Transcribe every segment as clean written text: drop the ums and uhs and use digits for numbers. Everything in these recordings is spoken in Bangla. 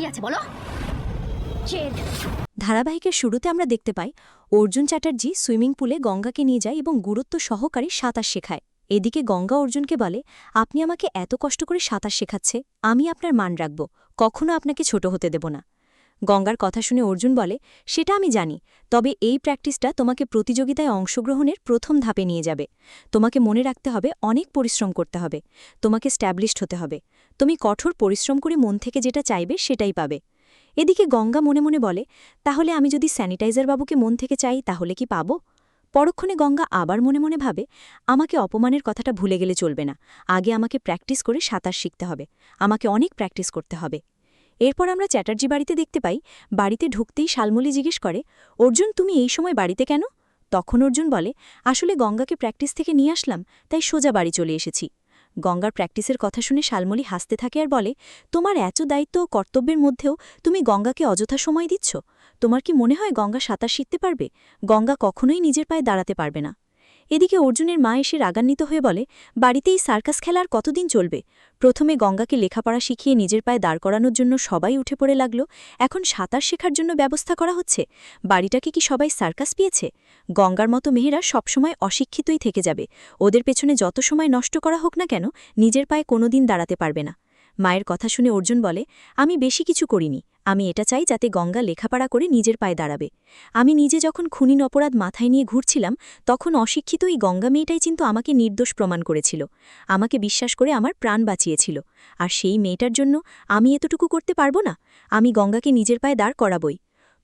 আছে বলো? জেদ। ধারাবাহিকের শুরুতে আমরা দেখতে পাই অর্জুন চ্যাটার্জি সুইমিং পুলে গঙ্গাকে নিয়ে যায় এবং গুরুত্ব সহকারে সাঁতার শেখায়। এদিকে গঙ্গা অর্জুনকে বলে, আপনি আমাকে এত কষ্ট করে সাঁতার শেখাচ্ছে, আমি আপনার মান রাখব, কখনো আপনাকে ছোট হতে দেব না। গঙ্গার কথা শুনে অর্জুন বলে, সেটা আমি জানি, তবে এই প্র্যাকটিসটা তোমাকে প্রতিযোগিতায় অংশগ্রহণের প্রথম ধাপে নিয়ে যাবে। তোমাকে মনে রাখতে হবে, অনেক পরিশ্রম করতে হবে, তোমাকে স্ট্যাবলিশড হতে হবে। তুমি কঠোর পরিশ্রম করে মন থেকে যেটা চাইবে সেটাই পাবে। এদিকে গঙ্গা মনে মনে বলে, তাহলে আমি যদি স্যানিটাইজার বাবুকে মন থেকে চাই তাহলে কি পাবো? পরক্ষণে গঙ্গা আবার মনে মনে ভাবে, আমাকে অপমানের কথাটা ভুলে গেলে চলবে না, আগে আমাকে প্র্যাকটিস করে সাঁতার শিখতে হবে, আমাকে অনেক প্র্যাকটিস করতে হবে। এরপর আমরা চ্যাটার্জি বাড়িতে দেখতে পাই, বাড়িতে ঢুকতেই শালমলি জিজ্ঞেস করে, অর্জুন তুমি এই সময় বাড়িতে কেন? তখন অর্জুন বলে, আসলে গঙ্গাকে প্র্যাকটিস থেকে নিয়ে আসলাম, তাই সোজা বাড়ি চলে এসেছি। গঙ্গার প্র্যাকটিসের কথা শুনে শালমলি হাসতে থাকে আর বলে, তোমার এত দায়িত্ব ও কর্তব্যের মধ্যেও তুমি গঙ্গাকে অযথা সময় দিচ্ছ? তোমার কি মনে হয় গঙ্গা সাঁতার শিখতে পারবে? গঙ্গা কখনোই নিজের পায়ে দাঁড়াতে পারবে না। এদিকে অর্জুনের মা এসে রাগান্বিত হয়ে বলে, বাড়িতেই সার্কাস খেলা আর কতদিন চলবে? প্রথমে গঙ্গাকে লেখাপড়া শিখিয়ে নিজের পায়ে দাঁড় করানোর জন্য সবাই উঠে পড়ে লাগল, এখন সাঁতার শেখার জন্য ব্যবস্থা করা হচ্ছে। বাড়িটাকে কি সবাই সার্কাস পেয়েছে? গঙ্গার মতো মেয়েরা সবসময় অশিক্ষিতই থেকে যাবে, ওদের পেছনে যত সময় নষ্ট করা হোক না কেন, নিজের পায়ে কোনোদিন দাঁড়াতে পারবে না। মায়ের কথা শুনে অর্জুন বলে, আমি বেশি কিছু করিনি, আমি এটা চাই যাতে গঙ্গা লেখাপড়া করে নিজের পায়ে দাঁড়াবে। আমি নিজে যখন খুনির অপরাধ মাথায় নিয়ে ঘুরছিলাম, তখন অশিক্ষিত এই গঙ্গা মেয়েটাই কিন্তু আমাকে নির্দোষ প্রমাণ করেছিল, আমাকে বিশ্বাস করে আমার প্রাণ বাঁচিয়েছিল। আর সেই মেয়েটার জন্য আমি এতটুকু করতে পারবো না? আমি গঙ্গাকে নিজের পায়ে দাঁড় করাবই।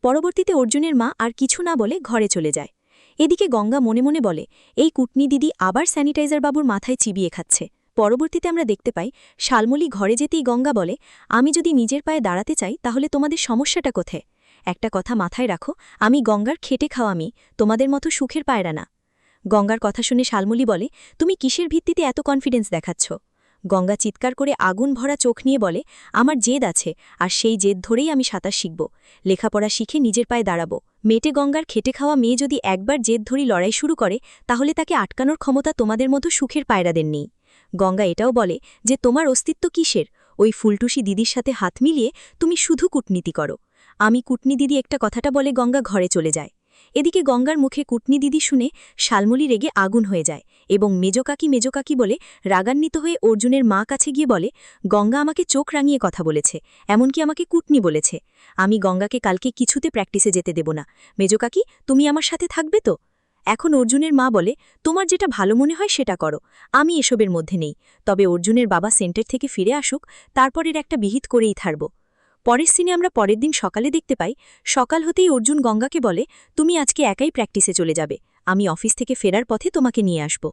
পরবর্তীতে অর্জুনের মা আর কিছু না বলে ঘরে চলে যায়। এদিকে গঙ্গা মনে মনে বলে, এই কুটনি দিদি আবার স্যানিটাইজার বাবুর মাথায় চিবিয়ে খাচ্ছে। পরবর্তীতে আমরা দেখতে পাই, শালমলি ঘরে যেতেই গঙ্গা বলে, আমি যদি নিজের পায়ে দাঁড়াতে চাই তাহলে তোমাদের সমস্যাটা কোথায়? একটা কথা মাথায় রাখো, আমি গঙ্গার খেটে খাওয়া মেয়ে, তোমাদের মতো সুখের পায়রা না। গঙ্গার কথা শুনে শালমলি বলে, তুমি কিসের ভিত্তিতে এত কনফিডেন্স দেখাচ্ছ? গঙ্গা চিৎকার করে আগুন ভরা চোখ নিয়ে বলে, আমার জেদ আছে, আর সেই জেদ ধরেই আমি সাঁতার শিখব, লেখাপড়া শিখে নিজের পায়ে দাঁড়াবো। মেটে গঙ্গার খেটে খাওয়া মেয়ে যদি একবার জেদ ধরি লড়াই শুরু করে, তাহলে তাকে আটকানোর ক্ষমতা তোমাদের মতো সুখের পায়রাদের নেই। গঙ্গা এটাও বলে যে তোমার অস্তিত্ব কিসের? ওই ফুলটুসি দিদির সাথে হাত মিলিয়ে তুমি শুধু কূটনীতি করো। আমি কূটনী দিদি একটা কথাটা বলে গঙ্গা ঘরে চলে যায়। এদিকে গঙ্গার মুখে কূটনী দিদি শুনে শালমলি রেগে আগুন হয়ে যায় এবং মেজকাকি বলে রাগান্বিত হয়ে অর্জুনের মা কাছে গিয়ে বলে, গঙ্গা আমাকে চোখ রাঙিয়ে কথা বলেছে, এমনকি আমাকে কূটনী বলেছে। আমি গঙ্গাকে কালকে কিছুতে প্র্যাকটিসে যেতে দেব না। মেজকাকি, তুমি আমার সাথে থাকবে তো? এখন অর্জুনের মা বলে, তোমার যেটা ভালো মনে হয় সেটা করো, আমি এসবের মধ্যে নেই। তবে অর্জুনের বাবা সেন্টার থেকে ফিরে আসুক, তারপরের একটা বিহিত করেই থাকব। পরের সিনে আমরা পরের দিন সকালে দেখতে পাই, সকাল হতেই অর্জুন গঙ্গাকে বলে, তুমি আজকে একাই প্র্যাকটিসে চলে যাবে, আমি অফিস থেকে ফেরার পথে তোমাকে নিয়ে আসব।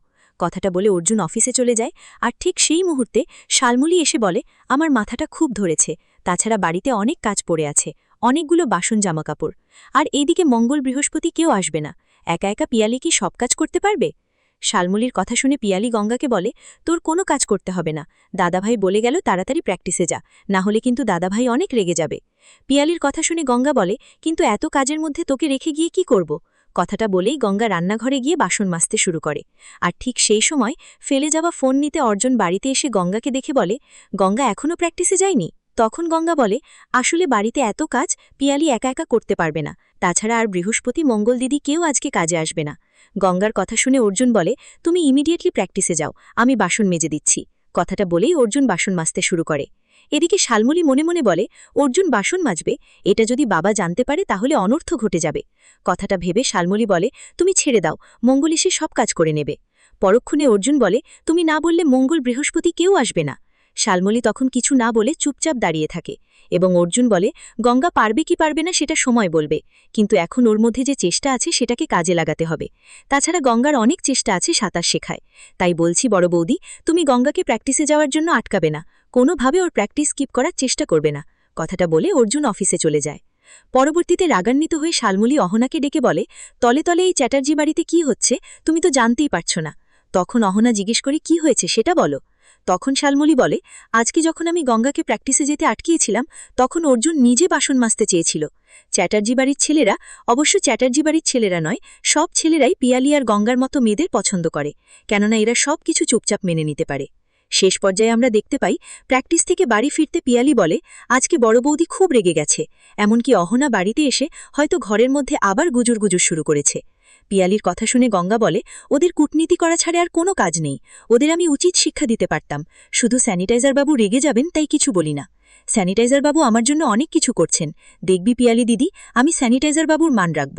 কথাটা বলে অর্জুন অফিসে চলে যায়। আর ঠিক সেই মুহূর্তে শালমলি এসে বলে, আমার মাথাটা খুব ধরেছে, তাছাড়া বাড়িতে অনেক কাজ পড়ে আছে, অনেকগুলো বাসন জামাকাপড়। আর এইদিকে মঙ্গল বৃহস্পতি কেউ আসবে না, একা একা পিয়ালি কি সব কাজ করতে পারবে? শালমলির কথা শুনে পিয়ালি গঙ্গাকে বলে, তোর কোনো কাজ করতে হবে না, দাদাভাই বলে গেল তাড়াতাড়ি প্র্যাকটিসে যা, না হলে কিন্তু দাদাভাই অনেক রেগে যাবে। পিয়ালির কথা শুনে গঙ্গা বলে, কিন্তু এত কাজের মধ্যে তোকে রেখে গিয়ে কি করব? কথাটা বলেই গঙ্গা রান্নাঘরে গিয়ে বাসন মাজতে শুরু করে। আর ঠিক সেই সময় ফেলে যাওয়া ফোন নিতে অর্জুন বাড়িতে এসে গঙ্গাকে দেখে বলে, গঙ্গা এখনও প্র্যাকটিসে যায়নি? তখন গঙ্গা বলে, আসলে বাড়িতে এত কাজ পিয়ালি একা একা করতে পারবে না, তাছাড়া আর বৃহস্পতি মঙ্গল দিদি কেউ আজকে কাজে আসবে না। গঙ্গার কথা শুনে অর্জুন বলে, তুমি ইমিডিয়েটলি প্র্যাকটিসে যাও, আমি বাসন মেজে দিচ্ছি। কথাটা বলেই অর্জুন বাসন মাজতে শুরু করে। এদিকে শালমলি মনে মনে বলে, অর্জুন বাসন মাজবে, এটা যদি বাবা জানতে পারে তাহলে অনর্থ ঘটে যাবে। কথাটা ভেবে শালমলি বলে, তুমি ছেড়ে দাও, মঙ্গল এসে সব কাজ করে নেবে। পরক্ষণে অর্জুন বলে, তুমি না বললে মঙ্গল বৃহস্পতি কেউ আসবে না। শালমলি তখন কিছু না বলে চুপচাপ দাঁড়িয়ে থাকে এবং অর্জুন বলে, গঙ্গা পারবে কি পারবে না সেটা সময় বলবে, কিন্তু এখন ওর মধ্যে যে চেষ্টা আছে সেটাকে কাজে লাগাতে হবে। তাছাড়া গঙ্গার অনেক চেষ্টা আছে সাঁতার শেখায়, তাই বলছি বড় বৌদি, তুমি গঙ্গাকে প্র্যাকটিসে যাওয়ার জন্য আটকাবে না, কোনোভাবে ওর প্র্যাকটিস স্কিপ করার চেষ্টা করবে না। কথাটা বলে অর্জুন অফিসে চলে যায়। পরবর্তীতে রাগান্বিত হয়ে শালমলি অহনাকে ডেকে বলে, তলে তলে এই চ্যাটার্জি বাড়িতে কি হচ্ছে তুমি তো জানতেই পারছ না। তখন অহনা জিজ্ঞেস করে, কি হয়েছে সেটা বলো। তখন শালমলি বলে, আজকে যখন আমি গঙ্গাকে প্র্যাকটিসে যেতে আটকিয়েছিলাম, তখন অর্জুন নিজে বাসন মাজতে চেয়েছিল। চ্যাটার্জি বাড়ির ছেলেরা, অবশ্য চ্যাটার্জি বাড়ির ছেলেরা নয়, সব ছেলেরাই পিয়ালি আর গঙ্গার মতো মেয়েদের পছন্দ করে, কেননা এরা সব কিছু চুপচাপ মেনে নিতে পারে। শেষ পর্যায়ে আমরা দেখতে পাই প্র্যাকটিস থেকে বাড়ি ফিরতে পিয়ালি বলে আজকে বড় বৌদি খুব রেগে গেছে, এমনকি অহনা বাড়িতে এসে হয়তো ঘরের মধ্যে আবার গুজুর গুজুর শুরু করেছে। পিয়ালির কথা শুনে গঙ্গা বলে ওদের কূটনীতি করা ছাড়া আর কোনো কাজ নেই, ওদের আমি উচিত শিক্ষা দিতে পারতাম, শুধু স্যানিটাইজার বাবু রেগে যাবেন তাই কিছু বলি না। স্যানিটাইজার বাবু আমার জন্য অনেক কিছু করছেন, দেখবি পিয়ালি দিদি, আমি স্যানিটাইজার বাবুর মান রাখব।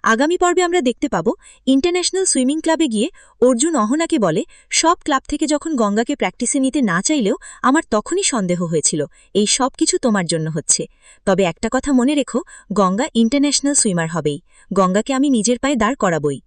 আগামী পর্বে আমরা দেখতে পাব ইন্টারন্যাশনাল সুইমিং ক্লাবে গিয়ে অর্জুন অহনাকে বলে সব ক্লাব থেকে যখন গঙ্গাকে প্র্যাকটিসে নিতে না চাইলেও আমার তখনই সন্দেহ হয়েছিল এই সব কিছু তোমার জন্য হচ্ছে। তবে একটা কথা মনে রেখো, গঙ্গা ইন্টারন্যাশনাল সুইমার হবেই, গঙ্গাকে আমি নিজের পায়ে দাঁড় করাবই।